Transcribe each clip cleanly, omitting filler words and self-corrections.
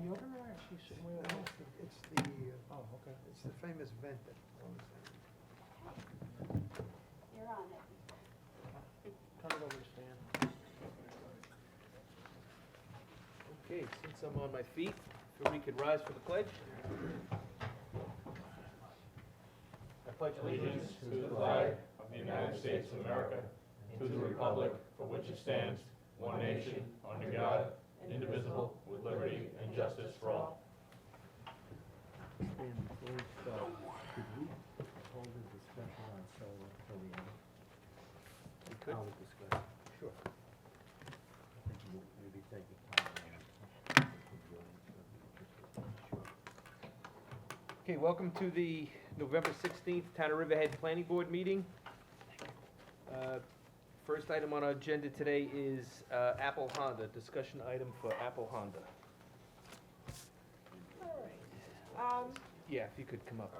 deodorant or actually somewhere No, else? it's the, Oh, okay. it's the famous vent that goes You're on it. Turn it over to Stan. Okay, since I'm on my feet, if we could rise for the pledge. I pledge Allegiance to the flag of the United States of America, to the republic for which it stands, one nation, under God, indivisible, with liberty and justice for all. And before we start, could we hold a discussion on solar till the end? We could. How we discuss. Sure. I think we'll maybe take a time. Okay, welcome to the November 16th Town of Riverhead Planning Board meeting. First item on our agenda today is Apple Honda, discussion item for Apple Honda. All right. Yeah, if you could come up.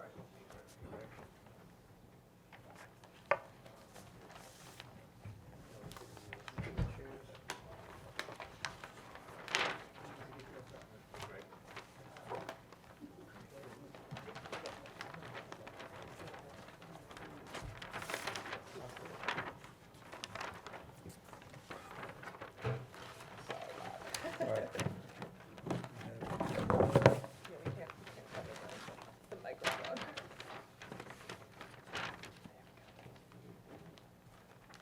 Yeah, we can't cover the microphone.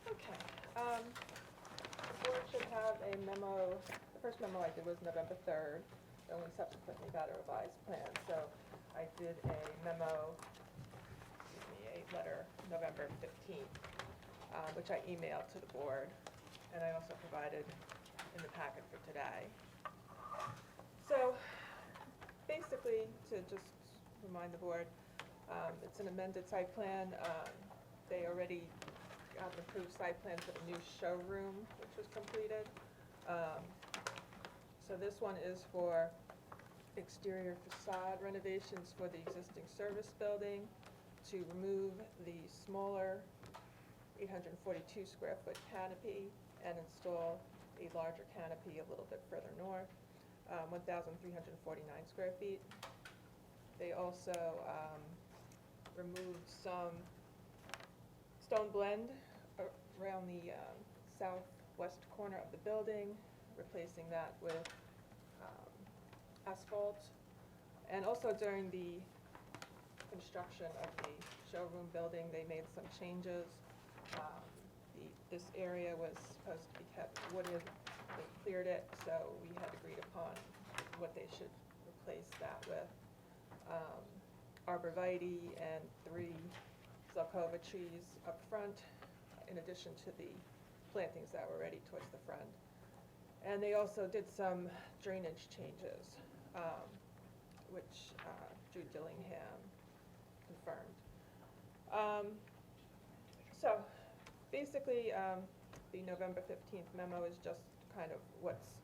Okay, the board should have a memo, the first memo I did was November 3rd, I only subsequently got a revised plan, so I did a memo, a letter, November 15th, which I emailed to the board, and I also provided in the packet for today. So, basically, to just remind the board, it's an amended site plan. They already got an approved site plan for the new showroom, which was completed. So this one is for exterior facade renovations for the existing service building, to remove the smaller 842 square foot canopy and install a larger canopy a little bit further north. 1,349 square feet. They also removed some stone blend around the southwest corner of the building, replacing that with asphalt. And also during the construction of the showroom building, they made some changes. This area was supposed to be kept wooded. They cleared it, so we had agreed upon what they should replace that with. Arborvitae and 3 Zelkova trees up front, in addition to the plantings that were ready towards the front. And they also did some drainage changes, which Drew Dillingham confirmed. So, basically, the November 15th memo is just kind of what's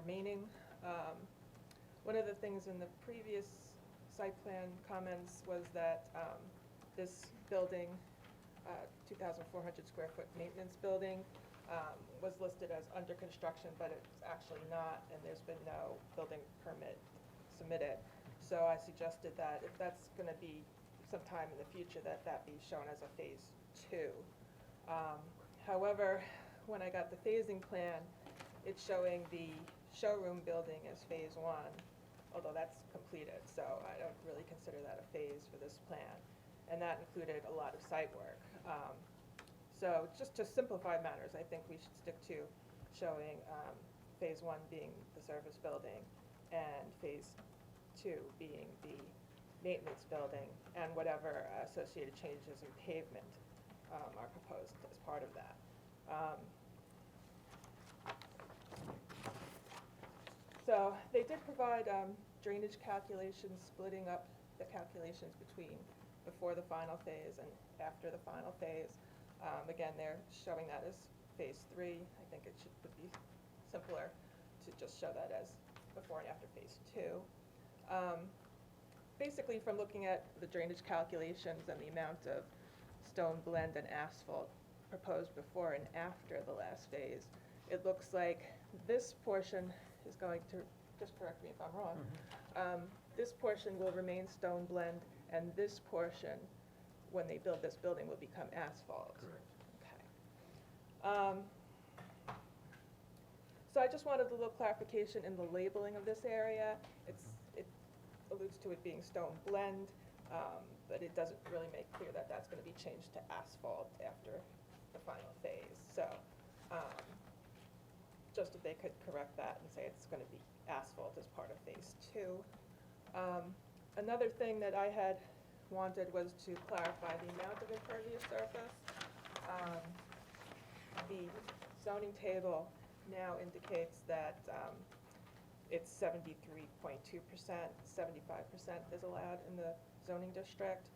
remaining. One of the things in the previous site plan comments was that this building, 2,400 square foot maintenance building, was listed as under construction, but it's actually not, and there's been no building permit submitted. So I suggested that if that's going to be sometime in the future, that be shown as a phase 2. However, when I got the phasing plan, it's showing the showroom building as phase 1, although that's completed, so I don't really consider that a phase for this plan. And that included a lot of site work. So just to simplify matters, I think we should stick to showing phase 1 being the service building and phase 2 being the maintenance building, and whatever associated changes in pavement are proposed as part of that. So they did provide drainage calculations, splitting up the calculations between before the final phase and after the final phase. Again, they're showing that as phase 3. I think it would be simpler to just show that as before and after phase 2. Basically, from looking at the drainage calculations and the amount of stone blend and asphalt proposed before and after the last phase, it looks like this portion is going to just correct me if I'm wrong, this portion will remain stone blend, and this portion, when they build this building, will become asphalt. Correct. Okay. So I just wanted a little clarification in the labeling of this area. It alludes to it being stone blend, but it doesn't really make clear that that's gonna be changed to asphalt after the final phase. So, just if they could correct that and say it's gonna be asphalt as part of phase 2. Another thing that I had wanted was to clarify the amount of impervious surface. The zoning table now indicates that it's 73.2%, 75% is allowed in the zoning district.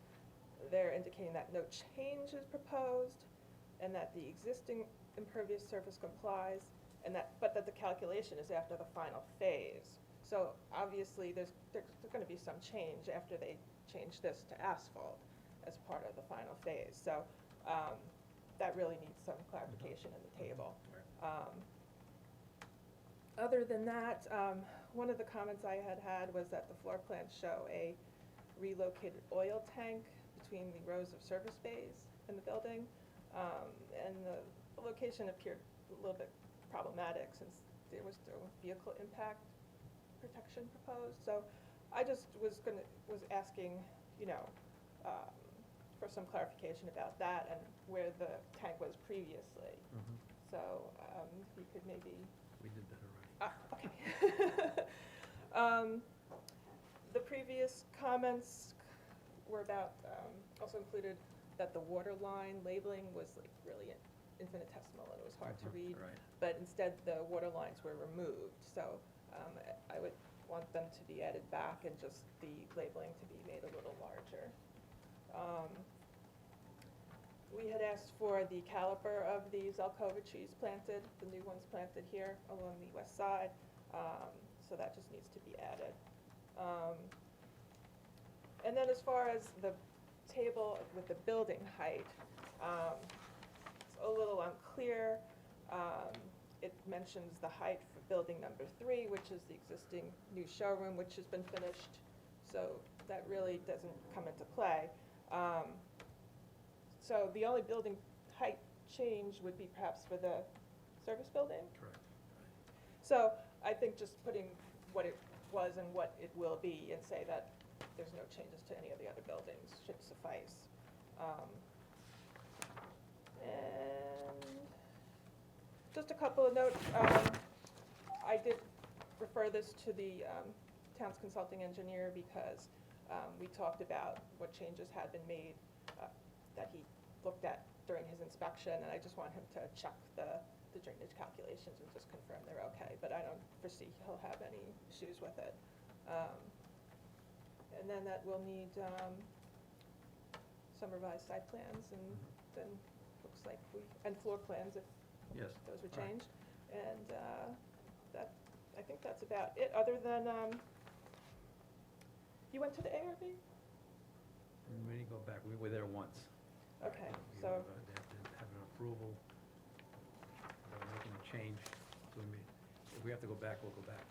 They're indicating that no change is proposed, and that the existing impervious surface complies, but that the calculation is after the final phase. So obviously, there's gonna be some change after they change this to asphalt as part of the final phase. So that really needs some clarification in the table. Other than that, one of the comments I had was that the floor plans show a relocated oil tank between the rows of service bays in the building. And the location appeared a little bit problematic since there was no vehicle impact protection proposed. So I just was asking, for some clarification about that and where the tank was previously. So if you could maybe. We did that already. Okay. The previous comments were about, also included that the water line labeling was like really infinitesimal and it was hard to read. Right. But instead, the water lines were removed. So I would want them to be added back and just the labeling to be made a little larger. We had asked for the caliper of these Alcova trees planted, the new ones planted here along the west side. So that just needs to be added. And then as far as the table with the building height, it's a little unclear. It mentions the height for building number 3, which is the existing new showroom, which has been finished. So that really doesn't come into play. So the only building height change would be perhaps for the service building. Correct. So I think just putting what it was and what it will be and say that there's no changes to any of the other buildings should suffice. And just a couple of notes. I did refer this to the town's consulting engineer because we talked about what changes had been made that he looked at during his inspection, and I just want him to check the drainage calculations and just confirm they're okay, but I don't foresee he'll have any issues with it. And then that we'll need some revised site plans, and then looks like and floor plans if Yes. those were All right. changed. And I think that's about it, other than, you went to the ARB? We didn't go back, we were there once. Okay, We so, have, they have to have an approval, making a change, so if we have to go back, we'll go back.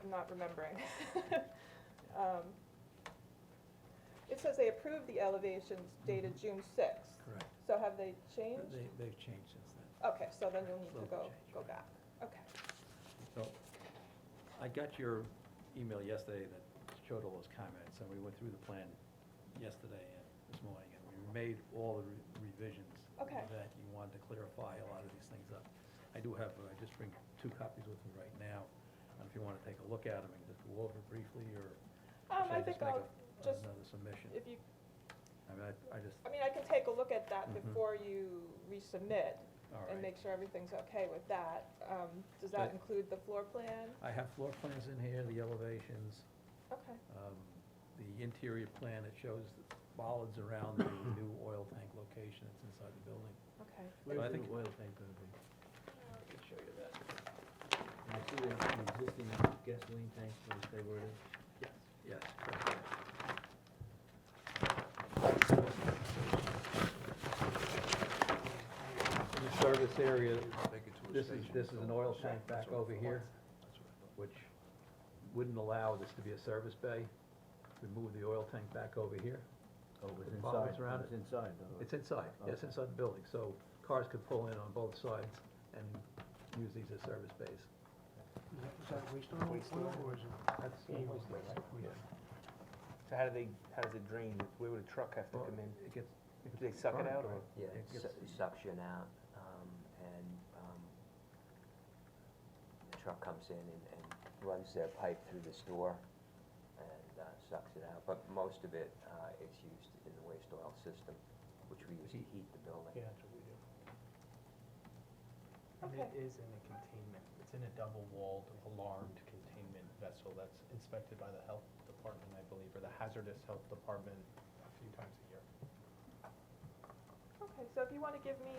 I'm not remembering. It says they approved the elevations dated June 6th. Correct. So have they changed? They've changed since then. Okay, so then you'll need to Little go change, back. Okay. So, I got your email yesterday that showed all those comments, and we went through the plan yesterday and this morning, and we made all the revisions Okay. that you wanted to clarify a lot of these things up. I do have, I just bring 2 copies with me right now, and if you want to take a look at them and just go over briefly, or should I I think just make I'll just, another submission? if you, I mean, I mean, I can take a look at that Mhm. before you resubmit all and right. make sure everything's okay with that. Does that But- include the floor plan? I have floor plans in here, the elevations, Okay, the interior plan that shows the bollards around the new oil tank location that's inside the building. okay. So I think- Where's the oil tank gonna be? I can show you that. And I see there's an existing gasoline tank, will you say where it is? Yes, correct. In the service area, Make it to This is an oil tank back over here, which wouldn't allow this to be a service bay. We move the oil tank back over here. Oh, it was The inside, bollards around it was inside, though. It's inside, yes, Okay. inside the building, so cars could pull in on both sides and use these as service bays. Is that waste oil or is it? That's So how does it drain? Where would a truck have to come in? It gets. Do they suck it out or? Yeah, It it gets- suction out, and the truck comes in and runs their pipe through the store and sucks it out. But most of it is used in the waste oil system, which we use to heat the building. Yeah, that's what we do. And Okay. it is in a containment, it's in a double-walled, alarmed containment vessel that's inspected by the health department, I believe, or the hazardous health department a few times a year. Okay, so if you wanna give me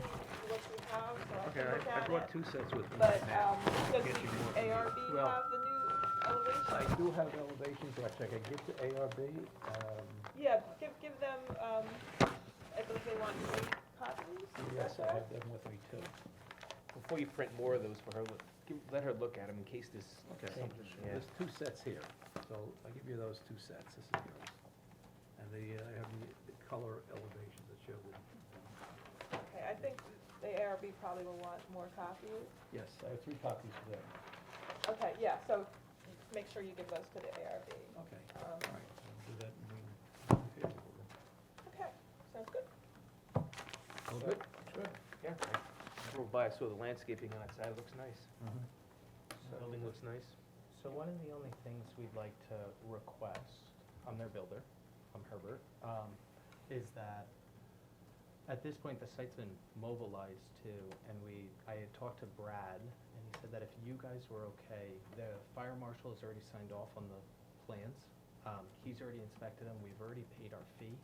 what you have, so I Okay, can look I at brought it. two sets with me. But, now. does Get you more. the ARB Well, have the new elevation? I do have elevations, actually, I could give to ARB, Yeah, give them, I believe they want 3 copies, is yes, that I have correct? them with me too. Before you print more of those for her, let her look at them in case this. Okay, something- yeah. there's 2 sets here, so I'll give you those 2 sets, this is yours. And I have the color elevations that show the, Okay, I think the ARB probably will want more copies. yes, I have 3 copies of that. Okay, yeah, so make sure you give those to the ARB. okay, Um, all right, I'll do that in favorable then. Okay, sounds good. All good? Yeah, I drove by, I saw the landscaping on that side, it looks nice. The building looks nice. So one of the only things we'd like to request, I'm their builder, I'm Herbert, is that at this point, the site's been mobilized too, and I had talked to Brad, and he said that if you guys were okay, the fire marshal has already signed off on the plans. He's already inspected them, we've already paid our fee.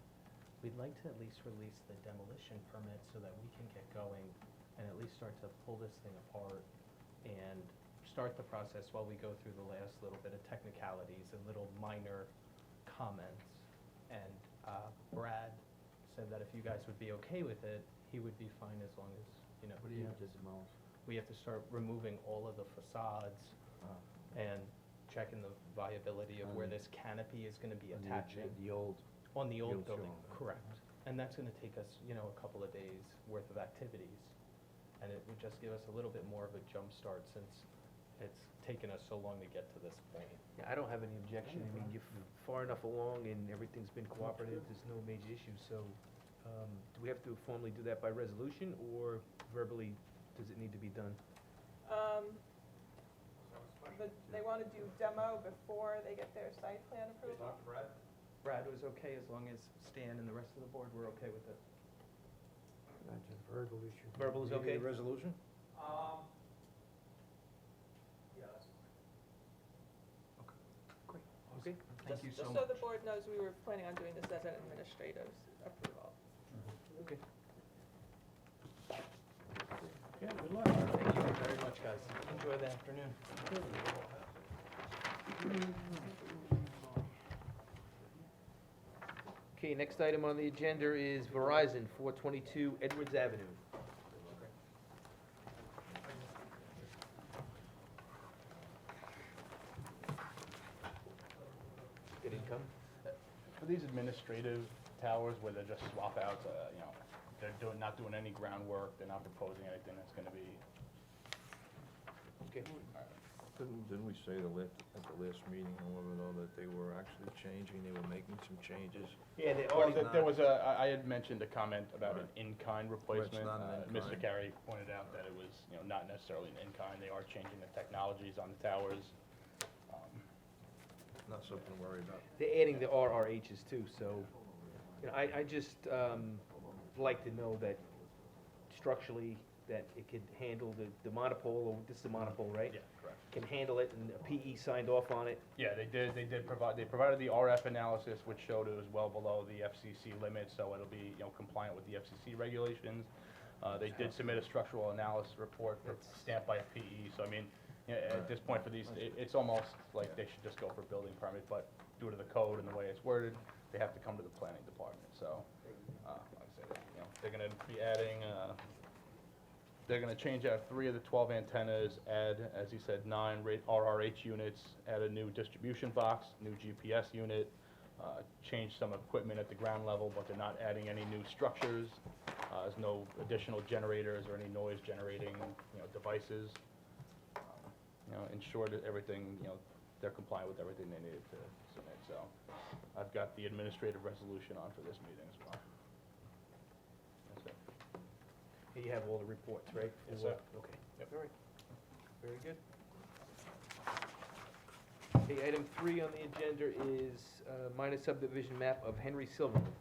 We'd like to at least release the demolition permit so that we can get going and at least start to pull this thing apart and start the process while we go through the last little bit of technicalities and little minor comments. And Brad said that if you guys would be okay with it, he would be fine as long as, you know, What do you have to demolish? we have to start removing all of the facades and checking the viability of where On- this canopy is gonna be On the attaching. The old, On the old old building, showing. correct. And that's gonna take us, you know, a couple of days worth of activities. And it would just give us a little bit more of a jump start since it's taken us so long to get to this point. Yeah, I don't have any objection, I mean, you're far enough along and everything's been cooperative, there's no major issues, so, do we have to formally do that by resolution, or verbally, does it need to be done? But they wanna do demo before they get their site plan approval? Brad was okay as long as Stan and the rest of the board were okay with it. That's a verbal issue. Verbal is okay? Resolution? Okay, Thank you so Just much. so the board knows, we were planning on doing this as an administrative approval. okay. Yeah, good luck. Thank you very much, guys. Enjoy the afternoon. Okay, next item on the agenda is Verizon, 422 Edwards Avenue. Did it come? For these administrative towers where they just swap out, you know, they're not doing any groundwork, they're not proposing anything that's gonna be, Okay. Didn't we say at the last meeting, however, though, that they were actually changing, they were making some changes? Yeah, they well, already, there was I had mentioned a comment about an in-kind replacement. not an Mr. in-kind. Carey pointed out that it was, you know, not necessarily an in-kind, they are changing the technologies on the towers. Not something to worry about. they're adding the RRHs too, so, you know, I just, like to know that structurally, that it could handle the monopole, or this is the monopole, right? Yeah, correct. Can handle it, and a PE signed off on it. Yeah, they did provide, they provided the RF analysis, which showed it was well below the FCC limit, so it'll be, you know, compliant with the FCC regulations. They did submit a structural analysis report stamped by a PE, so I mean, you know, at this point for these, it's almost like they should just go for building permit, but due to the code and the way it's worded, they have to come to the planning department, so, like I said, you know, they're gonna be adding, They're gonna change out 3 of the 12 antennas, add, as he said, 9 RRH units, add a new distribution box, new GPS unit, change some equipment at the ground level, but they're not adding any new structures. There's no additional generators or any noise generating, devices. Ensure that everything, they're compliant with everything they needed to submit, so. I've got the administrative resolution on for this meeting as well. That's it. And you have all the reports, right? Yes, For- sir. Okay. Yep. All right. Very good. Okay, item 3 on the agenda is minor subdivision map of Henry Silverman.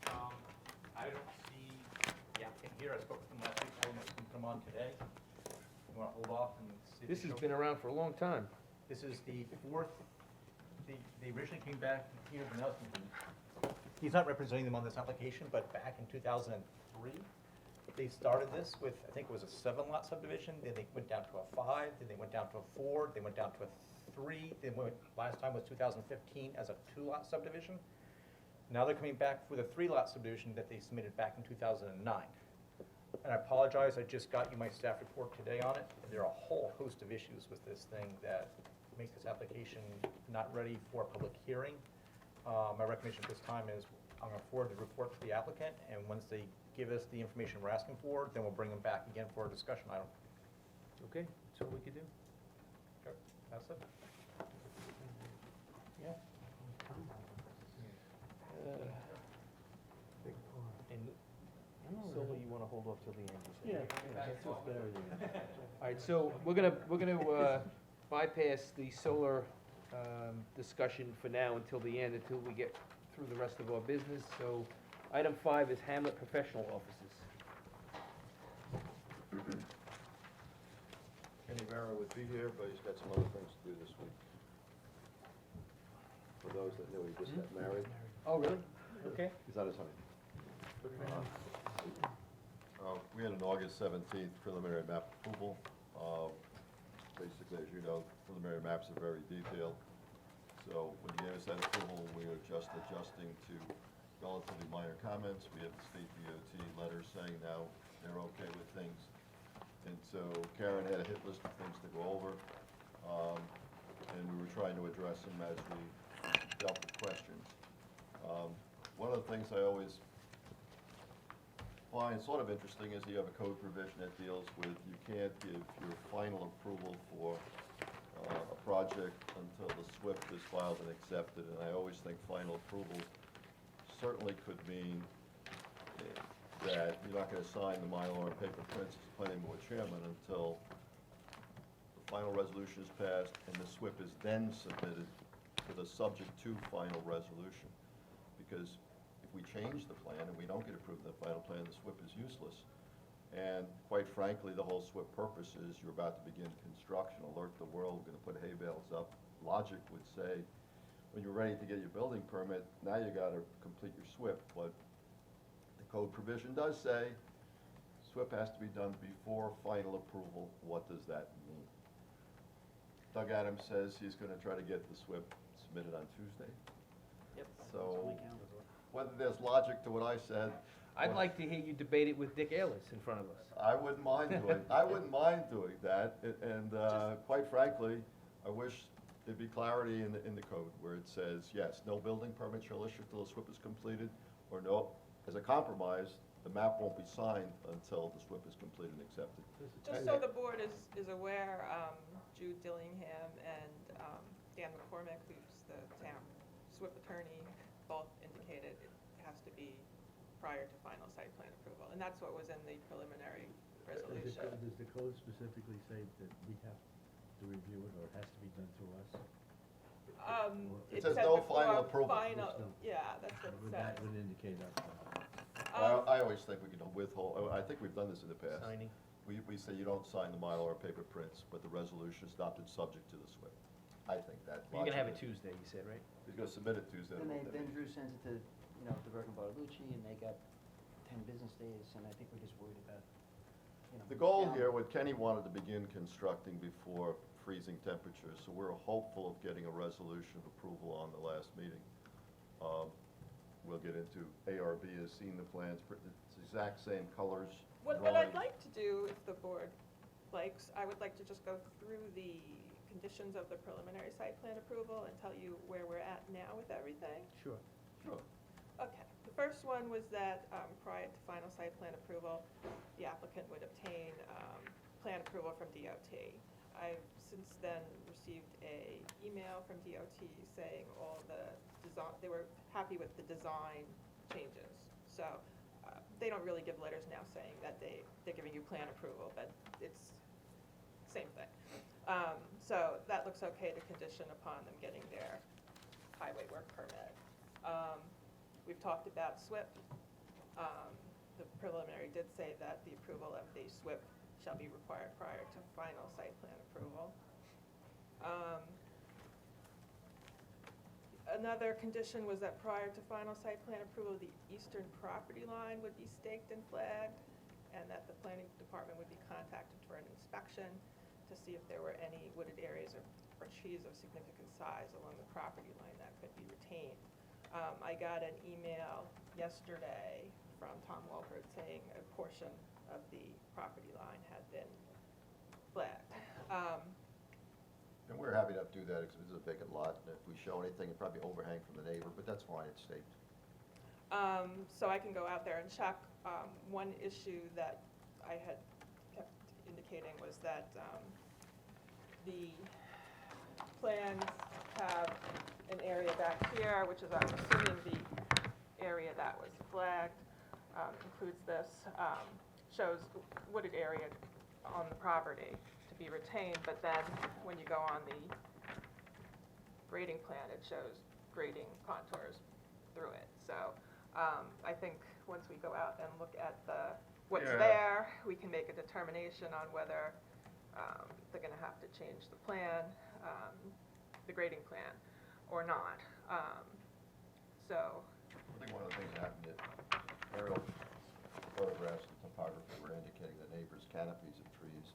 I don't see the applicant here. I spoke with him last week, told him I was gonna come on today. You wanna hold off and see if This he has shows- been around for a long time. This is the fourth, they originally came back here, but now he's not representing them on this application, but back in 2003, they started this with, I think it was a 7-lot subdivision, then they went down to a 5, then they went down to a 4, they went down to a 3, then last time was 2015 as a 2-lot subdivision. Now they're coming back with a 3-lot subdivision that they submitted back in 2009. And I apologize, I just got you my staff report today on it. There are a whole host of issues with this thing that make this application not ready for a public hearing. My recommendation at this time is I'm going to forward the report to the applicant, and once they give us the information we're asking for, then we'll bring them back again for a discussion item. Okay, that's all we could do. Okay, that's it. Uh, And Silva, you wanna hold off till the end, you said? All right, so we're gonna bypass the solar discussion for now until the end, until we get through the rest of our business. So, item 5 is Hamlet Professional Offices. Kenny Vera would be here, but he's got some other things to do this week. For those that knew, he just got married. Oh, really? Okay. He's on his honeymoon. We had an August 17th preliminary map approval. Basically, as you know, preliminary maps are very detailed. So when you gave us that approval, we were just adjusting to relatively minor comments. We have the state DOT letter saying now they're okay with things. And so Karen had a hit list of things to go over. And we were trying to address them as we dealt with questions. One of the things I always find sort of interesting is you have a code provision that deals with you can't give your final approval for a project until the SWIP is filed and accepted. And I always think final approval certainly could mean that you're not going to sign the Mylar and paper prints as planning board chairman until the final resolution is passed and the SWIP is then submitted to the subject to final resolution. Because if we change the plan and we don't get approved in the final plan, the SWIP is useless. And quite frankly, the whole SWIP purpose is you're about to begin construction, alert the world, we're gonna put hay bales up. Logic would say, when you're ready to get your building permit, now you gotta complete your SWIP. But the code provision does say, SWIP has to be done before final approval. What does that mean? Doug Adams says he's gonna try to get the SWIP submitted on Tuesday. Yep. So, whether there's logic to what I said, I'd like to hear you debate it with Dick Ayers in front of us. I wouldn't mind doing, that, and quite frankly, I wish there'd be clarity in the code where it says, yes, no building permit shall issue till the SWIP is completed, or no, as a compromise, the map won't be signed until the SWIP is completed and accepted. Just so the board is aware, Jude Dillingham and Dan McCormick, who's the town SWIP attorney, both indicated it has to be prior to final site plan approval, and that's what was in the preliminary resolution. Does the code specifically say that we have to review it, or it has to be done through us? It It says said no before final approval. Final, yeah, that's what it Would says. that would indicate us? I always think we can withhold, I think we've done this in the past. Signing. We say you don't sign the Mylar or paper prints, but the resolution is adopted subject to the SWIP. I think that. You're gonna have it logic- Tuesday, you said, right? He's gonna submit it Tuesday. Then Drew sends it to, to Bergen Bartolucci, and they got 10 business days, and I think we're just worried about, The goal here, what Kenny wanted to begin constructing before freezing temperatures, so we're hopeful of getting a resolution of approval on the last meeting. we'll get into. ARB has seen the plans, it's exact same colors, What I'd drawings. like to do, if the board likes, I would like to just go through the conditions of the preliminary site plan approval and tell you where we're at now with everything. Sure. Sure. Okay, the first one was that prior to final site plan approval, the applicant would obtain plan approval from DOT. I've since then received a email from DOT saying all the design, they were happy with the design changes. So they don't really give letters now saying that they're giving you plan approval, but it's same thing. So that looks okay to condition upon them getting their highway work permit. We've talked about SWIP. The preliminary did say that the approval of the SWIP shall be required prior to final site plan approval. Another condition was that prior to final site plan approval, the eastern property line would be staked and flagged, and that the planning department would be contacted for an inspection to see if there were any wooded areas or trees of significant size along the property line that could be retained. I got an email yesterday from Tom Walford saying a portion of the property line had been flagged. And we're happy to do that, because this is a vacant lot, and if we show anything, it'd probably overhang from the neighbor, but that's fine, it's staked. So I can go out there and check. One issue that I had kept indicating was that the plans have an area back here, which is, I'm assuming, the area that was flagged, includes this, shows wooded area on the property to be retained, but then when you go on the grading plan, it shows grading contours through it. So I think once we go out and look at what's Yeah. there, we can make a determination on whether they're gonna have to change the plan, the grading plan, or not. So, I think one of the things that happened, that aerial photographs and topography were indicating the neighbor's canopies of trees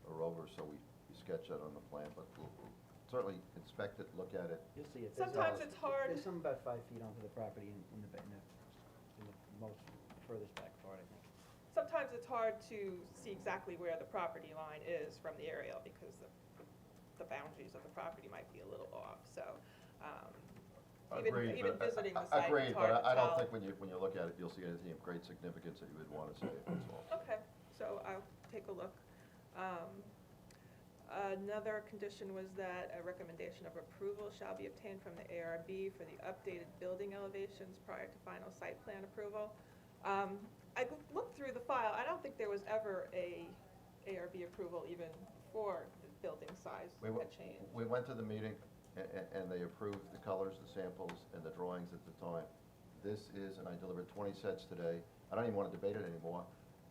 are over, so we sketched that on the plan, but we'll certainly inspect it, look at it. You'll see it. sometimes it's hard. There's some about 5 feet onto the property in the most furthest back part, I think. Sometimes it's hard to see exactly where the property line is from the aerial because the boundaries of the property might be a little off, so, Agreed, even but visiting the site, agreed, it's hard to but I don't tell. think when you look at it, you'll see anything of great significance that you would want to see, that's all. Okay, so I'll take a look. Another condition was that a recommendation of approval shall be obtained from the ARB for the updated building elevations prior to final site plan approval. I looked through the file, I don't think there was ever a ARB approval even before the building size had changed. We went to the meeting, and they approved the colors, the samples, and the drawings at the time. This is, and I delivered 20 sets today, I don't even want to debate it anymore.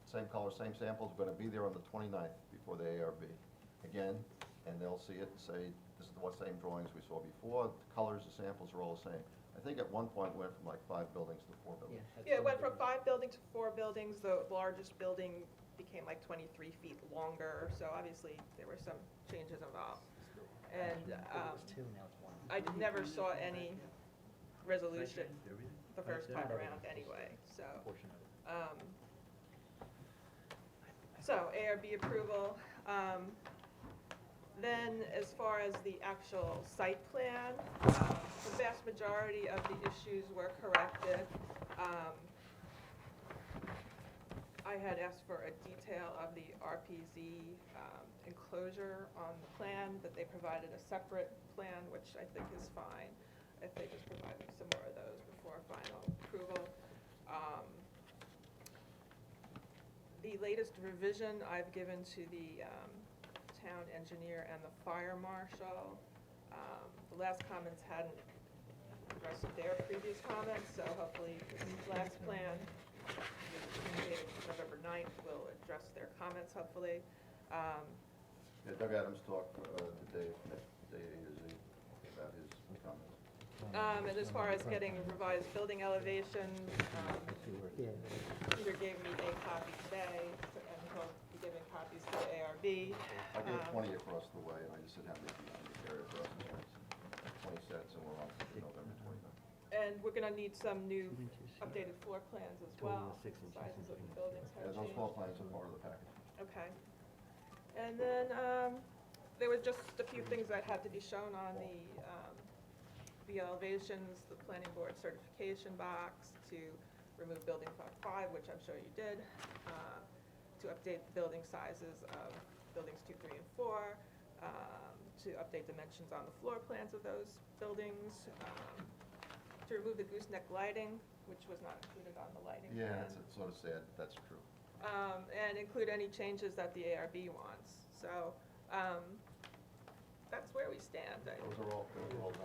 Same color, same samples, going to be there on the 29th before the ARB. Again, and they'll see it and say, this is the same drawings we saw before, the colors, the samples are all the same. I think at one point it went from like 5 buildings to 4 buildings. Yeah, it went from 5 buildings to 4 buildings, the largest building became like 23 feet longer, so obviously there were some changes involved. And It was 2, now it's 1. I never saw any resolution the first time around anyway, so. Portion of it. So ARB approval. Then as far as the actual site plan, the vast majority of the issues were corrected. I had asked for a detail of the RPZ enclosure on the plan, but they provided a separate plan, which I think is fine, if they just provide me some more of those before final approval. The latest revision I've given to the town engineer and the fire marshal. The last comments hadn't addressed their previous comments, so hopefully this last plan, dated November 9th, will address their comments, hopefully. Yeah, Doug Adams talked today, day A to Z, about his comments. And as far as getting revised building elevations, Peter gave me a copy today, and he'll be giving copies to the ARB. I gave 20 across the way, and I just said how many feet to carry across the fence. 20 sets, and we're on to November 29th. And we're gonna need some new 2 inches. updated floor plans as Total well. of 6 inches Sizes of and the 3 buildings Yeah, have those floor changed. plans are part of the package. Okay. And then, there was just a few things that had to be shown on the elevations, the planning board certification box, to remove building plot 5, which I'm sure you did, to update the building sizes of buildings 2, 3, and 4, to update dimensions on the floor plans of those buildings, to remove the gooseneck lighting, which was not included on the lighting plan. Yeah, it's sort of sad, that's true. And include any changes that the ARB wants. So, that's where we stand. Those are all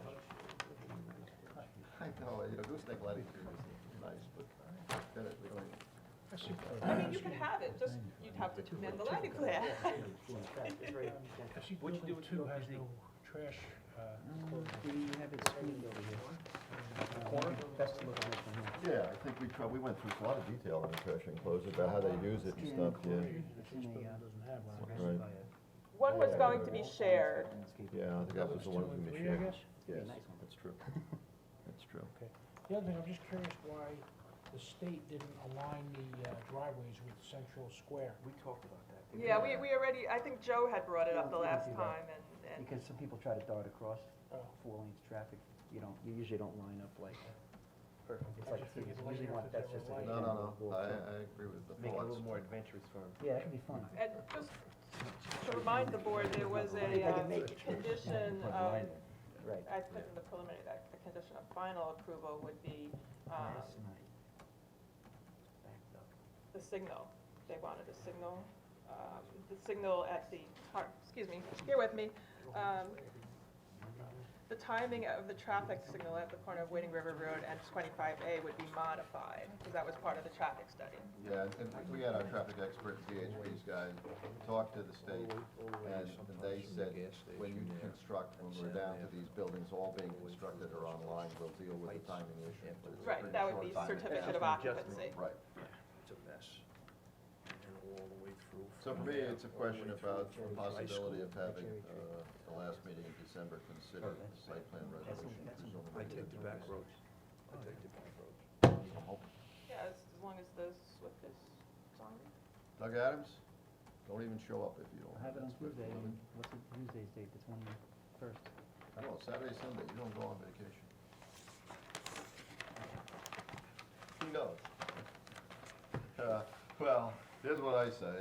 nice. I know, gooseneck lighting is nice, but then we don't even. I mean, you could have it, just, you'd have to amend the lighting plan. I see What'd you do building with 2 two has busy? no trash, We have it screened over here. Corner? Best to look at it from here. Yeah, I think we went through a lot of detail on the trash enclosure, about how they use it and stuff, yeah. It's in a, doesn't have one. Right. One was going to be shared. Yeah, I think that was the one from the 2 and 3, I share. guess? Yes, nice one. that's true. That's true. The other thing, I'm just curious why the state didn't align the driveways with Central Square. We talked about that. Yeah, we already, I think Joe had brought it up the Yeah, we last can do that. time, and Because some people try to dart across Oh. 4 lanes of traffic. You usually don't line up like, it's I like, just figured it's the usually later one, if that's they just were a. light. No, walk I through. agree with the Make it a little thoughts. more adventurous for them. Yeah, that could be fun. and just to remind the board, there was a If I can make it. condition Put of, line there. Right. I put in the preliminary, that the condition of final approval would be, Last night. Backed up. the signal. They wanted a signal, the signal at the, excuse me, bear with me. The timing of the traffic signal at the corner of Wading River Road and 25A would be modified, because that was part of the traffic study. Yeah, and we had our traffic expert, DHP's guy, talk to the state, and they said, when you construct, when we're down to these buildings all being constructed or online, we'll deal with the timing issue. but it's a Right, pretty that would short be timing. certificate of occupancy. Right. It's a mess. And all the way through. So for me, it's a question about the possibility of having the last meeting in December consider the site plan resolution. I take the back roads. I take the back roads. Yeah, as long as the SWIFT is on. Doug Adams, don't even show up if you don't. I have it on that Swift Tuesday. limit. What's the Tuesday's date? The 21st. No, Saturday, Sunday, you don't go on vacation. He knows. Well, here's what I say,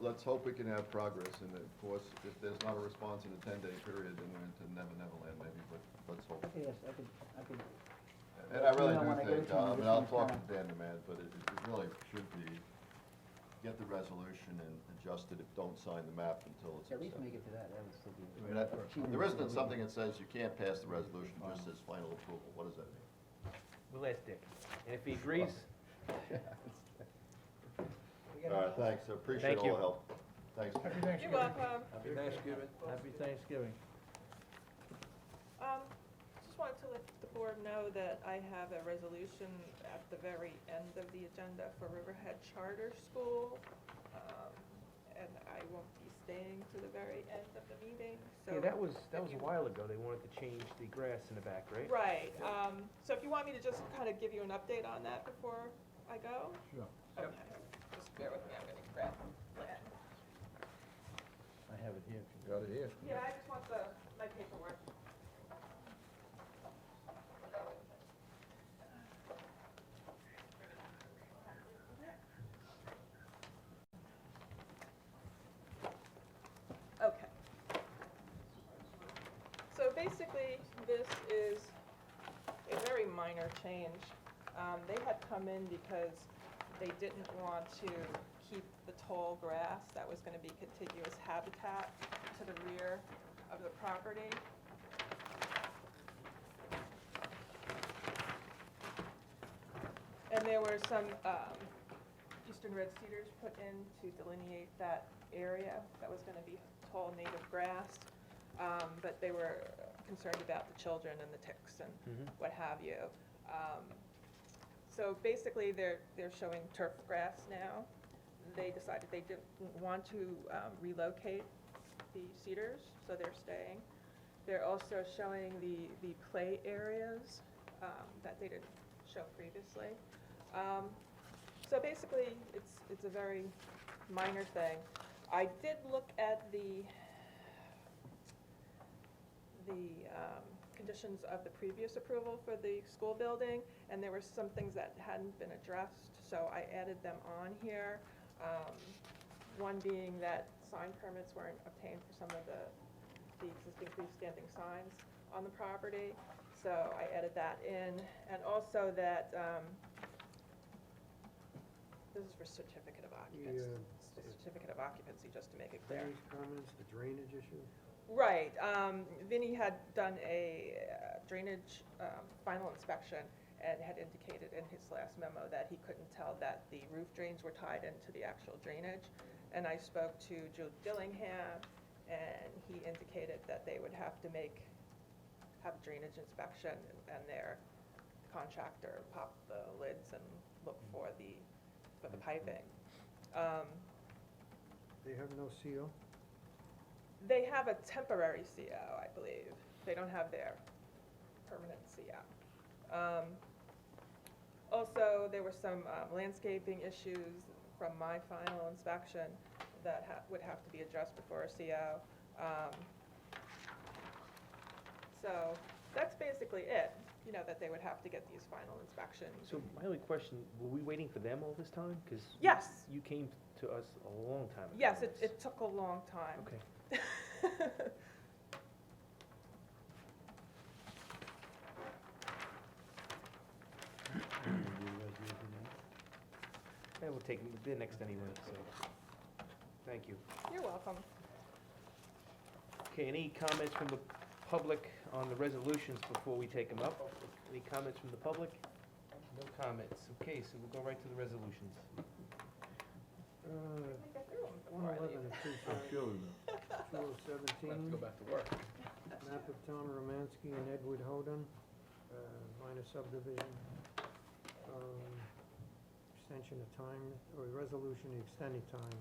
let's hope we can have progress, and of course, if there's not a response in a 10-day period, then we're into Never Never Land maybe, but let's hope. Okay, yes, I could. And I really You know, do when I go think, to I mean, this I'll one's talk to kinda- Dan Demand, but it really should be, get the resolution and adjust it, don't sign the map until it's At least make accepted. it to that, that would still be. I mean, there isn't something that says you can't pass the resolution, just says final approval, what does that mean? We'll ask Dick. And if he agrees, All right, thanks, I appreciate Thank all you. the help. Thanks. Happy You're Thanksgiving. welcome. Happy Thanksgiving. happy Thanksgiving. Just wanted to let the board know that I have a resolution at the very end of the agenda for Riverhead Charter School. And I won't be staying to the very end of the meeting, so. Yeah, that was if a you- while ago. They wanted to change the grass in the back, right? Right, so if you want me to just kind of give you an update on that before I go? Sure. Okay, just bear with me, I'm gonna grab the plan. I have it here. Got it here. Yeah, I just want my paperwork. Okay. So basically, this is a very minor change. They had come in because they didn't want to keep the tall grass that was gonna be contiguous habitat to the rear of the property. And there were some eastern red cedars put in to delineate that area that was gonna be tall native grass. But they were concerned about the children and the ticks and what have you. So basically, they're showing turf grass now. They decided they didn't want to relocate the cedars, so they're staying. They're also showing the play areas that they didn't show previously. So basically, it's a very minor thing. I did look at the conditions of the previous approval for the school building, and there were some things that hadn't been addressed, so I added them on here. One being that sign permits weren't obtained for some of the existing freestanding signs on the property, so I added that in, and also that, this is for certificate of occupancy, certificate of occupancy, just to make it clear. Vinnie's comments, the drainage issue? Right, Vinnie had done a drainage final inspection and had indicated in his last memo that he couldn't tell that the roof drains were tied into the actual drainage. And I spoke to Jude Dillingham, and he indicated that they would have to have a drainage inspection, and their contractor pop the lids and look for the piping. They have no CO? They have a temporary CO, I believe. They don't have their permanent CO. Also, there were some landscaping issues from my final inspection that would have to be addressed before a CO. So that's basically it, that they would have to get these final inspections. So my only question, were we waiting for them all this time? Because Yes. you came to us a long time ago. Yes, on this. it took a long time. Okay. And we'll take the next anyway, so, thank you. You're welcome. Okay, any comments from the public on the resolutions before we take them up? Any comments from the public? No comments. Okay, so we'll go right to the resolutions. I think I threw 'em before I 111 leave. and 2017, back to work. map of town Romansky and Edward Hoden, minor subdivision. Extension of time, or resolution extending time.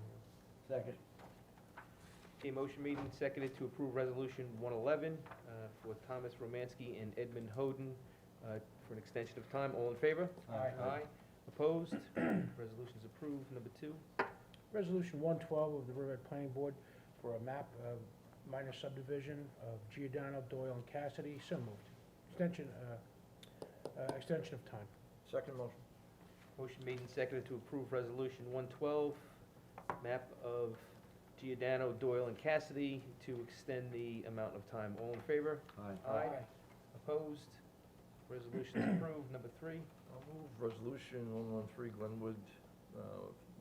Second. Okay, motion made and seconded to approve Resolution 111 for Thomas Romansky and Edmund Hoden for an extension of time. All in favor? Aye. Aye. Opposed? Resolution's approved. Number 2. Resolution 112 of the Riverhead Planning Board for a map of minor subdivision of Giordano, Doyle, and Cassidy. So moved. Extension of time. Second motion. Motion made and seconded to approve Resolution 112, map of Giordano, Doyle, and Cassidy to extend the amount of time. All in favor? Aye. Opposed? Resolution's approved. Number 3. I'll move resolution 113 Glenwood,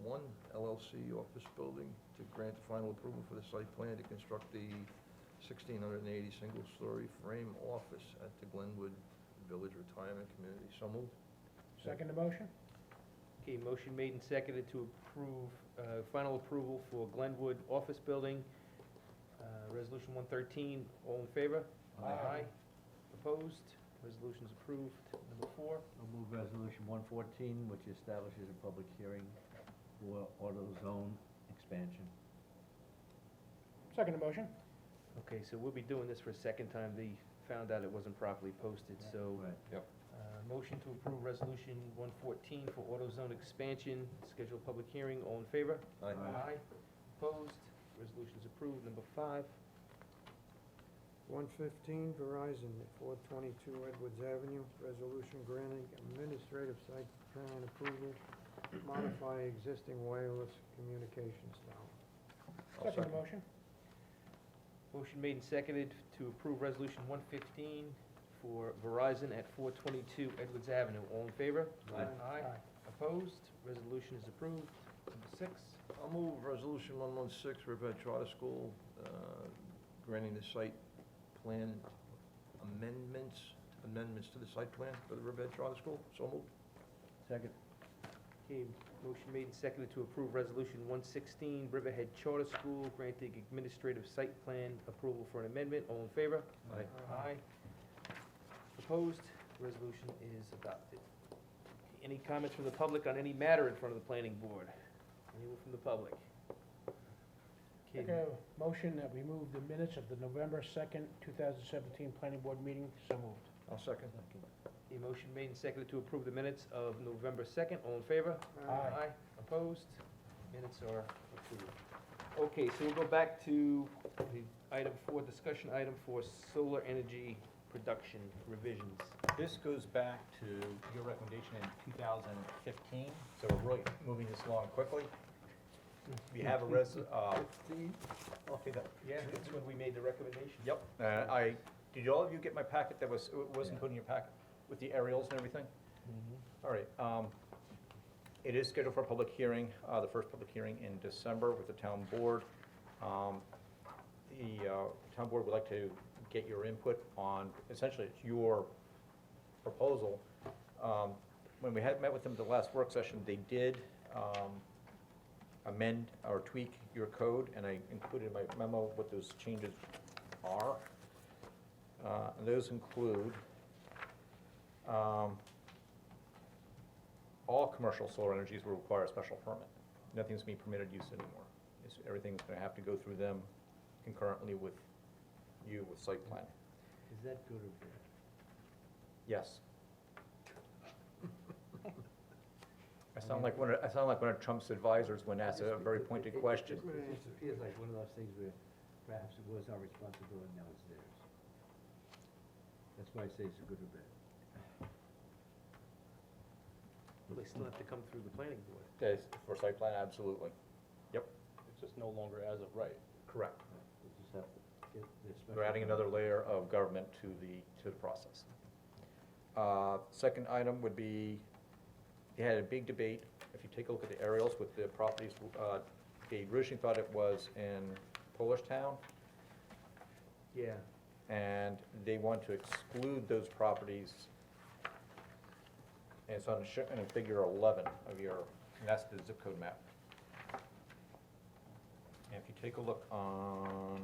1 LLC office building to grant the final approval for the site plan to construct the 1,680 single-story frame office at the Glenwood Village Retirement Community. So moved. Second the motion? Okay, motion made and seconded to approve, final approval for Glenwood office building, Resolution 113. All in favor? Aye. Opposed? Resolution's approved. Number 4. I'll move resolution 114, which establishes a public hearing for AutoZone expansion. Second the motion? Okay, so we'll be doing this for a second time. They found out it wasn't properly posted, so. Right. Motion to approve Resolution 114 for AutoZone expansion, schedule public hearing. All in favor? Aye. Opposed? Resolution's approved. Number 5. 115 Verizon at 422 Edwards Avenue, resolution granting administrative site plan approval, modify existing wireless communications tower. I'll Second second. motion? Motion made and seconded to approve Resolution 115 for Verizon at 422 Edwards Avenue. All in favor? Aye. Opposed? Resolution is approved. Number 6. I'll move resolution 116 Riverhead Charter School, granting the site plan amendments to the site plan for the Riverhead Charter School. So moved. Second. Okay, motion made and seconded to approve Resolution 116 Riverhead Charter School, granting administrative site plan approval for an amendment. All in favor? Aye. Aye. Opposed? Resolution is adopted. Any comments from the public on any matter in front of the planning board? Anyone from the public? Make a motion that we move the minutes of the November 2nd, 2017 Planning Board meeting. So moved. I'll second. A motion made and seconded to approve the minutes of November 2nd. All in favor? Aye. Opposed? Minutes are approved. Okay, so we'll go back to the item 4, discussion item for solar energy production revisions. This goes back to your recommendation in 2015, so we're really moving this along quickly. We have a okay, Yeah, that's when we made the recommendation. Yep, did all of you get my packet that wasn't put in your packet with the aerials and everything? All right, it is scheduled for a public hearing, the first public hearing in December with the town board. The town board would like to get your input on, essentially, it's your proposal. When we had met with them at the last work session, they did amend or tweak your code, and I included in my memo what those changes are. And those include all commercial solar energies will require a special permit. Nothing's being permitted use anymore. Everything's gonna have to go through them concurrently with you with site plan. Is that good or bad? Yes. I sound like one of Trump's advisors when asked a very pointed question. It feels like one of those things where perhaps it was our responsibility, now it's theirs. That's why I say it's a good or bad. Well, they still have to come through the planning board. Yes, for site plan, absolutely. Yep, It's just no longer as of right. correct. We just have to get their special. We're adding another layer of government to the process. Second item would be, they had a big debate, if you take a look at the aerials with the properties, they originally thought it was in Polish Town, Yeah. and they want to exclude those properties. And it's on in figure 11 of your, and that's the zip code map. And if you take a look on,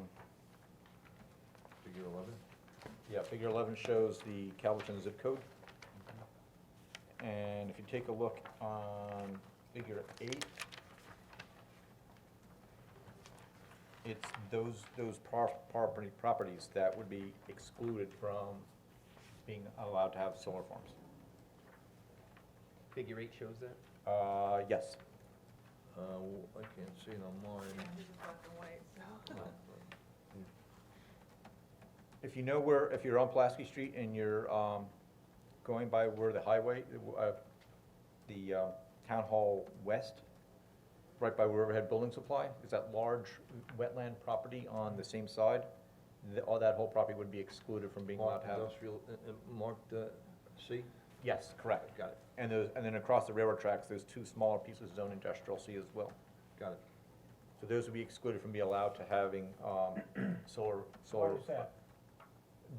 Figure 11? yeah, figure 11 shows the Calverton zip code. And if you take a look on figure 8, it's those properties that would be excluded from being allowed to have solar farms. Figure 8 shows that? Yes. I can't see it on mine. This is black and white, so. If you know where, if you're on Pulaski Street and you're going by where the highway, the Town Hall West, right by Riverhead Building Supply, is that large wetland property on the same side? All that whole property would be excluded from being allowed Marked to have. industrial, marked C? Yes, correct. Got it, And then across the railroad tracks, there's 2 smaller pieces zoned industrial C as well. got it. So those would be excluded from being allowed to having solar. Why is that?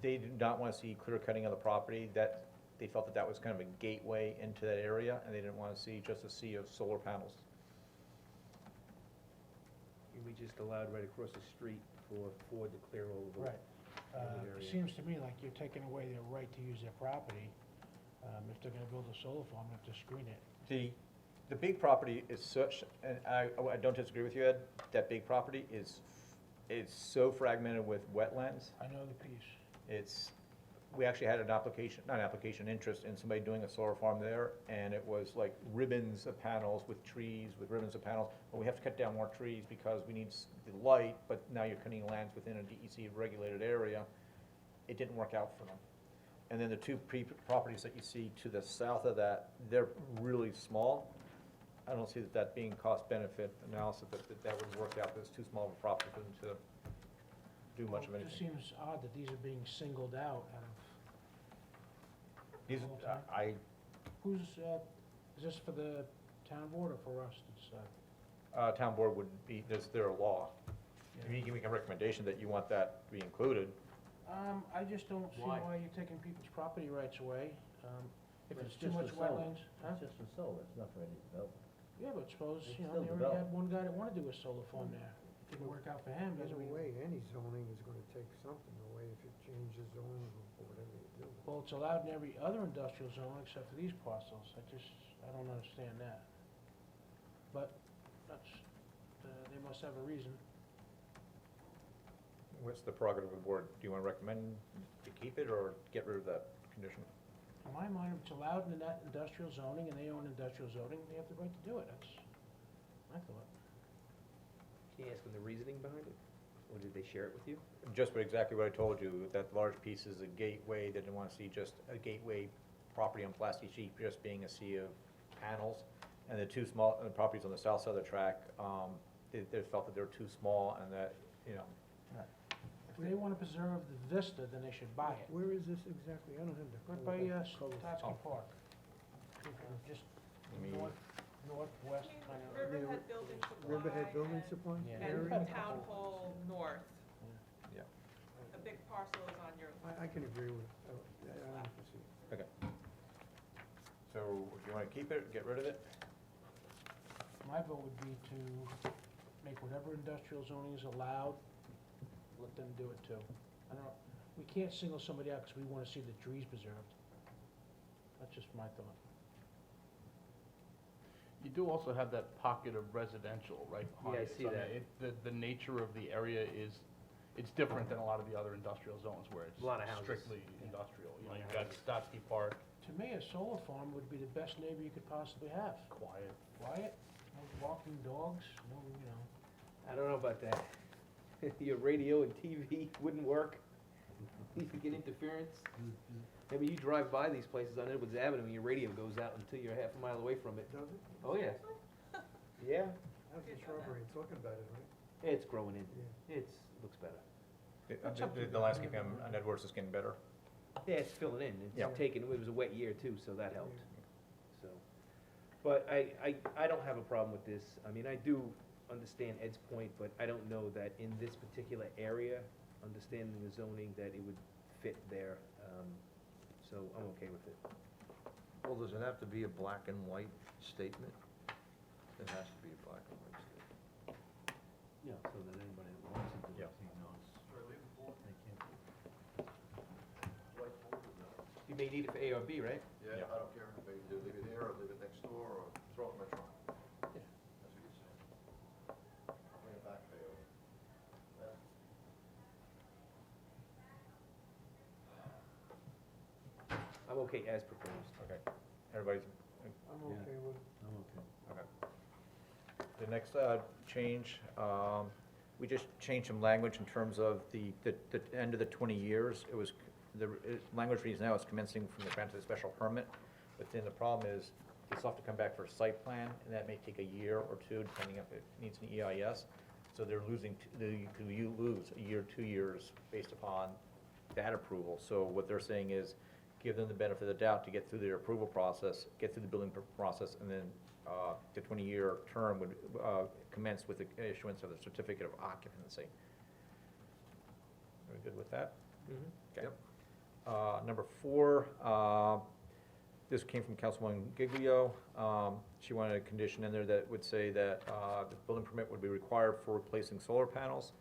They did not want to see clear cutting of the property, that, they felt that was kind of a gateway into that area, and they didn't want to see just a sea of solar panels. We just allowed right across the street for Ford to clear all of the. Right. area. It seems to me like you're taking away their right to use their property. If they're gonna build a solar farm, they have to screen it. The big property is such, and I don't disagree with you, Ed, that big property is so fragmented with wetlands. I know the piece. We actually had interest in somebody doing a solar farm there, and it was like ribbons of panels with trees, with ribbons of panels, but we have to cut down more trees because we need the light, but now you're cutting lands within a DEC regulated area. It didn't work out for them. And then the 2 properties that you see to the south of that, they're really small. I don't see that being cost-benefit analysis, that would work out. There's too small of a property for them to do much of It just anything. seems odd that these are being singled out of, These, who's, is this for the town board or for us to decide? town board would be, there's their law. You can make a recommendation that you want that to be included. I just don't see Why? why you're taking people's property rights away. If But it's it's too just much for solar. wetlands, huh? It's just for solar, it's not for any development. Yeah, but suppose, It's you know, still they already had developed. one guy that wanted to do a solar farm there. Didn't work out for him, doesn't Either mean. way, any zoning is gonna take something away if you change the zone or whatever you do. Well, it's allowed in every other industrial zone except for these parcels. I don't understand that. But that's, they must have a reason. What's the prerogative of the board? Do you want to recommend to keep it or get rid of that condition? In my mind, if it's allowed in that industrial zoning and they own industrial zoning, they have the right to do it. That's my thought. Can you ask them the reasoning behind it? Or did they share it with you? Just exactly what I told you, that large piece is a gateway, they didn't want to see just a gateway property on Pulaski Sheep just being a sea of panels. And the two small properties on the south side of the track, they felt that they were too small and that, you know, If they want to preserve the vista, then they should buy it. Where is this exactly? I don't have the. Right color by back. Color. Stotsky Park. Just I mean, northwest, kind of. Riverhead Building Supply. Riverhead Building and- Supply? Yeah. And Area? Town Hall North. Yeah. A big parcel is on your. I can agree with, I don't have to see it. okay. So, if you want to keep it, get rid of it? My vote would be to make whatever industrial zoning is allowed, let them do it too. I don't, we can't single somebody out because we want to see the trees preserved. That's just my thought. You do also have that pocket of residential right behind Yeah, I it. see So, that. The nature of the area is, it's different than a lot of the other industrial zones where it's A lot of houses. strictly industrial. You know, you've got Stotsky Park, To me, a solar farm would be the best neighbor you could possibly have. quiet. Quiet, no walking dogs, no, you know. I don't know about that. Your radio and TV wouldn't work. You could get interference. I mean, you drive by these places on Edwards Avenue and your radio goes out until you're half a mile away from it. Does it? Oh, yeah. Yeah. How's the shrubbery? It's looking better, right? It's growing in. Looks better. The landscape on Edwards is getting better. Yeah, it's filling in. Yeah. It's taken, it was a wet year too, so that helped. So, but I don't have a problem with this. I mean, I do understand Ed's point, but I don't know that in this particular area, understanding the zoning, that it would fit there. So I'm okay with it. Well, does it have to be a black and white statement? It has to be a black and white statement. Yeah, so that anybody that wants to do Yeah. it, he knows. They can't. You may need it for A or B, right? Yeah, Yeah. I don't care if they do, leave it here, or leave it next door, or throw it in my trunk. Yeah. That's what you say. I'll bring it back, Theo. Yeah. I'm okay as proposed. Okay. Everybody's, I'm Yeah. okay with it. I'm okay. okay. The next change, we just changed some language in terms of the end of the 20 years. It was, language reads now is commencing from the grant of the special permit, but then the problem is, they still have to come back for a site plan, and that may take a year or two, depending if it needs an EIS. So they're losing, you lose a year, 2 years based upon that approval. So what they're saying is, give them the benefit of the doubt to get through their approval process, get through the building process, and then the 20-year term would commence with the issuance of the certificate of occupancy. Are we good with that? Okay. Number 4, this came from Councilwoman Giglio. She wanted a condition in there that would say that the building permit would be required for replacing solar panels.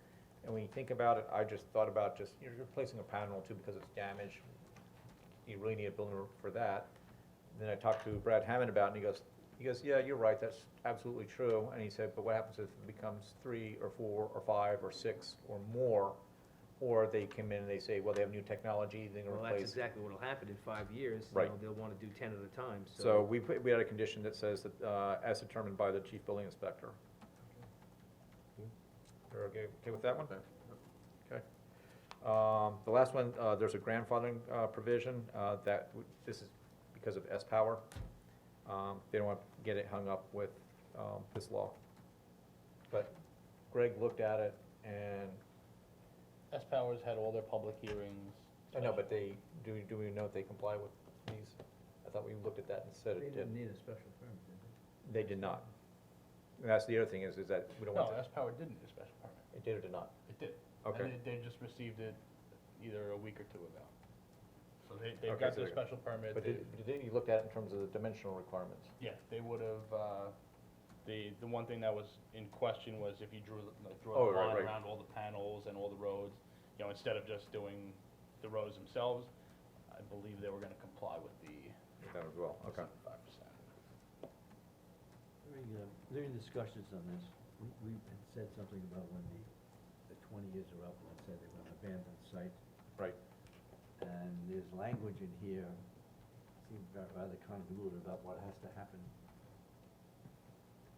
And when you think about it, I just thought about you're replacing a panel or two because it's damaged. You really need a building for that. Then I talked to Brad Hammond about it, and he goes, yeah, you're right, that's absolutely true. And he said, but what happens if it becomes 3 or 4 or 5 or 6 or more? Or they come in and they say, well, they have new technology, they're gonna Well, that's replace. exactly what'll happen in 5 years. You Right. know, they'll wanna do 10 at a time, So we had a condition that says that, as determined by the chief building inspector. You're okay with that one? Okay. The last one, there's a grandfathering provision this is because of S-Power. They don't want to get it hung up with this law. But Greg looked at it and, S-Powers had all their public hearings. I know, but do we know if they comply with these? I thought we looked at that and said They it didn't did. need a special permit, did they? They did not. And that's the other thing is that we don't No, want to, S-Power didn't need a special permit. it did or did not? It did. Okay. And they just received it either a week or 2 ago. So they've Okay, got so their they- special permit. But you looked at it in terms of the dimensional requirements? Yeah, they would have, the one thing that was in question was if you drew Oh, the right, line right. around all the panels and all the roads, you know, instead of just doing the roads themselves, I believe they were gonna comply with the That as well, okay. 75%. During discussions on this, we had said something about when the 20 years are up, let's say they're gonna abandon the site. Right. And there's language in here seem rather convoluted about what has to happen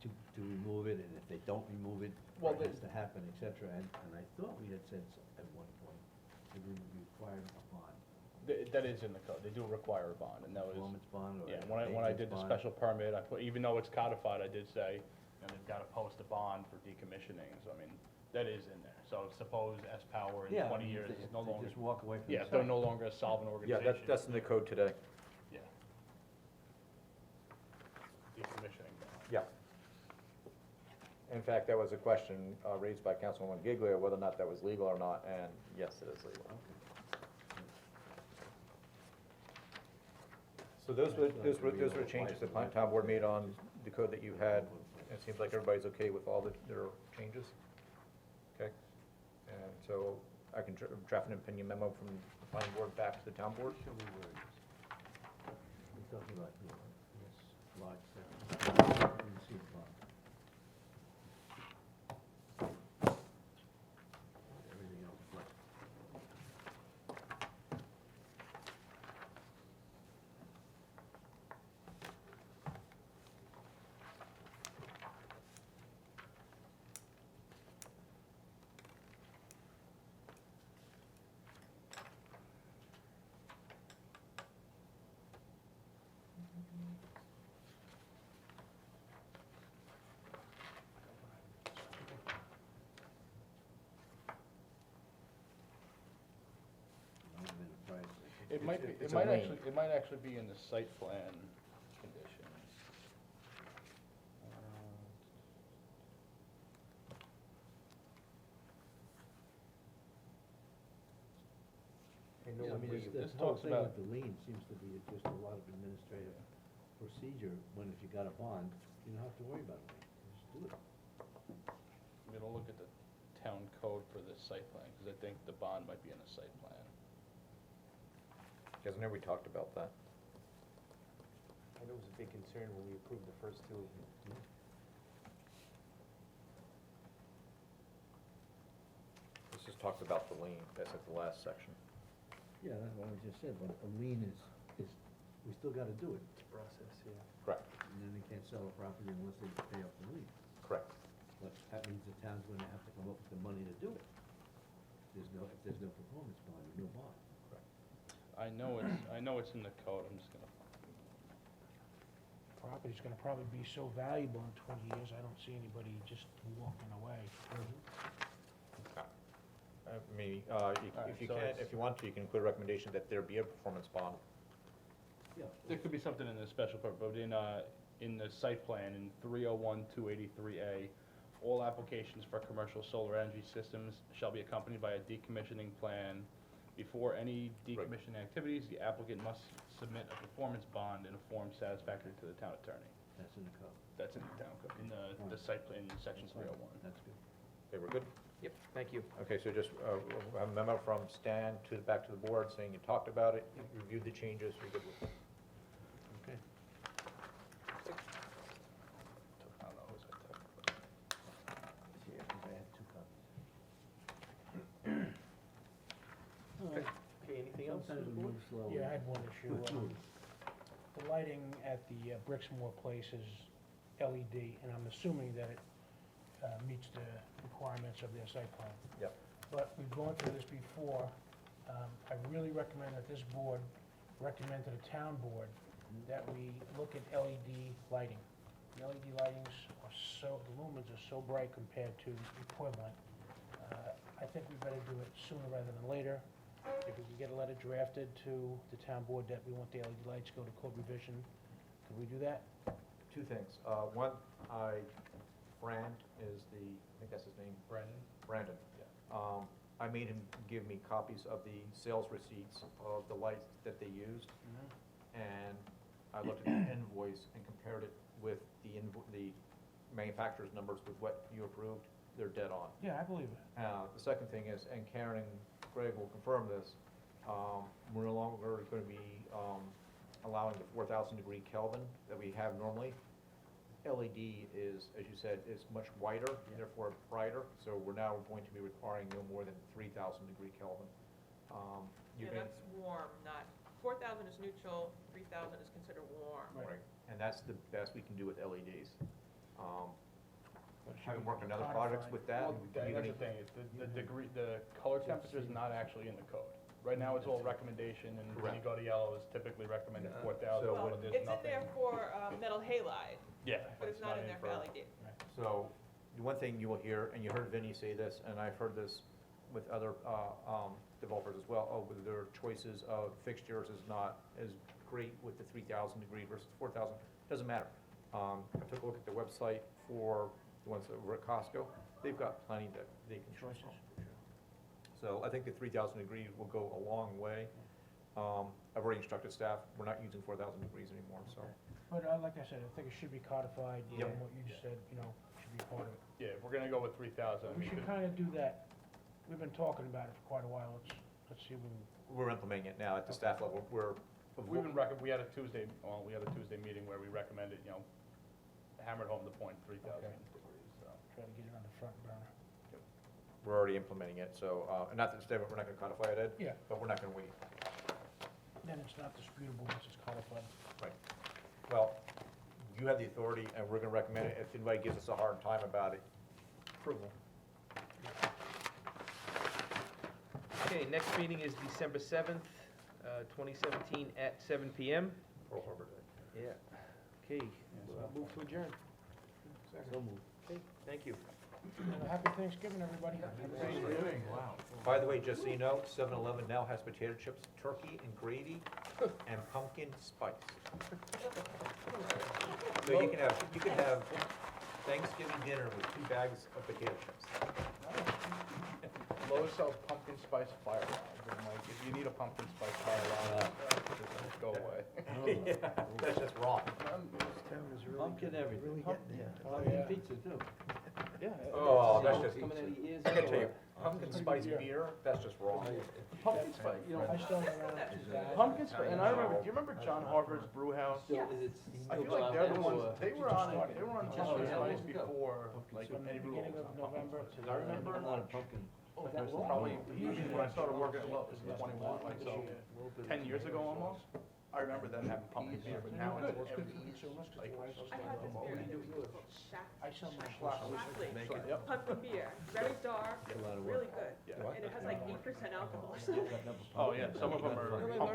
to remove it, and if they don't remove it, Well, what has to happen, et cetera. And I thought we had said at one point, it would require a bond, That is in the code, they do require a bond, and that was, performance bond or yeah, a when I maintenance did the bond. special permit, I put, even though it's codified, I did say, you know, they've gotta post a bond for decommissioning, so I mean, that is in there. So suppose S-Power in Yeah, 20 I mean, years if is no they longer, just walk away from yeah, the if they're site. no longer a solvent Yeah, organization. that's in the code today. Yeah. Decommissioning bond. Yeah. In fact, that was a question raised by Councilwoman Giglio, whether or not that was legal or not, and yes, it is legal. So those were changes that the town board made on the code that you had. It seems like everybody's okay with all their changes. Okay? And so I can draft an opinion memo from the planning board back to the town board. Show me where it is. We're talking about, this large section. Let me see the bond. Everything else flexible. Might have been a price. It might be, it's a lien. it might actually be in the site plan conditions. Yeah, I mean, this this whole talks thing about- with the lien seems to be just a lot of administrative procedure, when if you got a bond, you don't have to worry about it, just do it. I'm gonna look at the town code for this site plan, because I think the bond might be in the site plan. Because I know we talked about that. I know it was a big concern when we approved the first two. This just talks about the lien, that's at the last section. Yeah, that's what I just said, but a lien is, we still gotta do it, It's a process, yeah. Correct. and then they can't sell a property unless they pay off the lien. Correct. But that means the town's gonna have to come up with the money to do it. If there's no performance bond, or no bond. I know it's in the code, I'm just gonna, Property's gonna probably be so valuable in 20 years, I don't see anybody just walking away. I mean, if you so can, it's- if you want to, you can include a recommendation that there be a performance bond. Yeah. there could be something in the special permit, but in the site plan, in 301-283A, all applications for commercial solar energy systems shall be accompanied by a decommissioning plan. Before any decommissioning activities, the applicant must submit a performance bond in a form satisfactory to the town attorney. That's in the code. That's in the town code, in the site plan, in section 301. That's good. Okay, we're good? Yep, thank you. Okay, so just we'll have a memo from Stan back to the board saying you talked about it, you reviewed the changes, you're good with it. Okay. I don't know, who's that talking about? Yeah, because I had 2 copies. Okay, anything else? Sometimes we move slowly. Yeah, I had one issue. The lighting at the Brixmore Place is LED, and I'm assuming that it meets the requirements of their site plan. Yep. But we've gone through this before. I really recommend that this board recommend to the town board that we look at LED lighting. The LED lightings are so, the lumens are so bright compared to equivalent. I think we better do it sooner rather than later. If we could get a letter drafted to the town board that we want the LED lights go to code revision, could we do that? 2 things. One, Brand is I think that's his name. Brandon. Yeah. I made him give me copies of the sales receipts of the lights that they used, and I looked at the invoice and compared it with the manufacturer's numbers with what you approved. They're dead on. Yeah, I believe it. The second thing is, and Karen and Greg will confirm this, we're no longer going to be allowing the 4,000 degree Kelvin that we have normally. LED is, as you said, is much whiter, therefore brighter, so we're now going to be requiring no more than 3,000 degree Kelvin. Yeah, that's warm, not 4,000 is neutral, 3,000 is considered warm. Right, and that's the best we can do with LEDs. But should Having we worked on other codify projects with that, Well, that's even the if- thing, is the degree, the color temperature is not actually in the code. Right now, it's all recommendation, and when you Correct. go to yellow, it's typically recommended Yeah. 4,000, So but Well, there's it's in nothing. there for metal halide, Yeah. but it's not in there for LED. So, the one thing you will hear, and you heard Vinnie say this, and I've heard this with other developers as well, oh, but their choices of fixtures is not as great with the 3,000 degree versus 4,000, doesn't matter. I took a look at the website for the ones that were at Costco, they've got plenty that they can choose from. So I think the 3,000 degree will go a long way. I've already instructed staff, we're not using 4,000 degrees anymore, so. But like I said, I think it should be codified, Yep. and what you just said, should be part of it. Yeah, if we're gonna go with 3,000, I We mean, should kinda do that. We've been talking about it for quite a while. Let's see if we can. We're implementing it now at the staff level, we had a Tuesday meeting where we recommended, hammered home the point, 3,000 Okay. degrees, so. Try to get it on the front burner. we're already implementing it, so, and not that we're not gonna codify it, Ed, Yeah, but we're not gonna wait. then it's not disputable once it's codified. Well, you have the authority, and we're gonna recommend it. If anybody gives us a hard time about it, approval. Okay, next meeting is December 7th, 2017 at 7 PM. Pearl Harbor Day. Yeah. Okay, move to adjourn. So moved. Okay, thank you. And a happy Thanksgiving, everybody. Have a great day. Wow. By the way, just so you know, 7-Eleven now has potato chips, turkey and gravy, and pumpkin spice. So you can have Thanksgiving dinner with 2 bags of potato chips. Lowe's sells pumpkin spice fire rods, and like, if you need a pumpkin spice fire rod, just go away. Yeah, that's just wrong. Pumpkin everything. Oh, Pumpkin yeah. pizza too. Yeah. Oh, that's just, Coming out of your ears. I gotta tell you, everywhere. pumpkin spice beer, that's just wrong. Pumpkin spice, I still don't know. Pumpkin spice, and I remember, do you remember John Harvard's Brew House? Yes. I feel like they're the ones, they were on started. pumpkin yeah, spice long ago. before, like, From the any beginning rules of on pumpkin November spice. to. I remember, A lot of pumpkin. it was probably, when I started working at Lowe's in 21, like, so, 10 years ago almost, I remember them having pumpkin beer, but now it's every, like, I had this beer, I think it was called I sell my Schlafly. Yep. Pumpkin beer, very dark, A lot of really work. good, Yeah. and it has like 8% alcohol or something. Oh, yeah, some of them are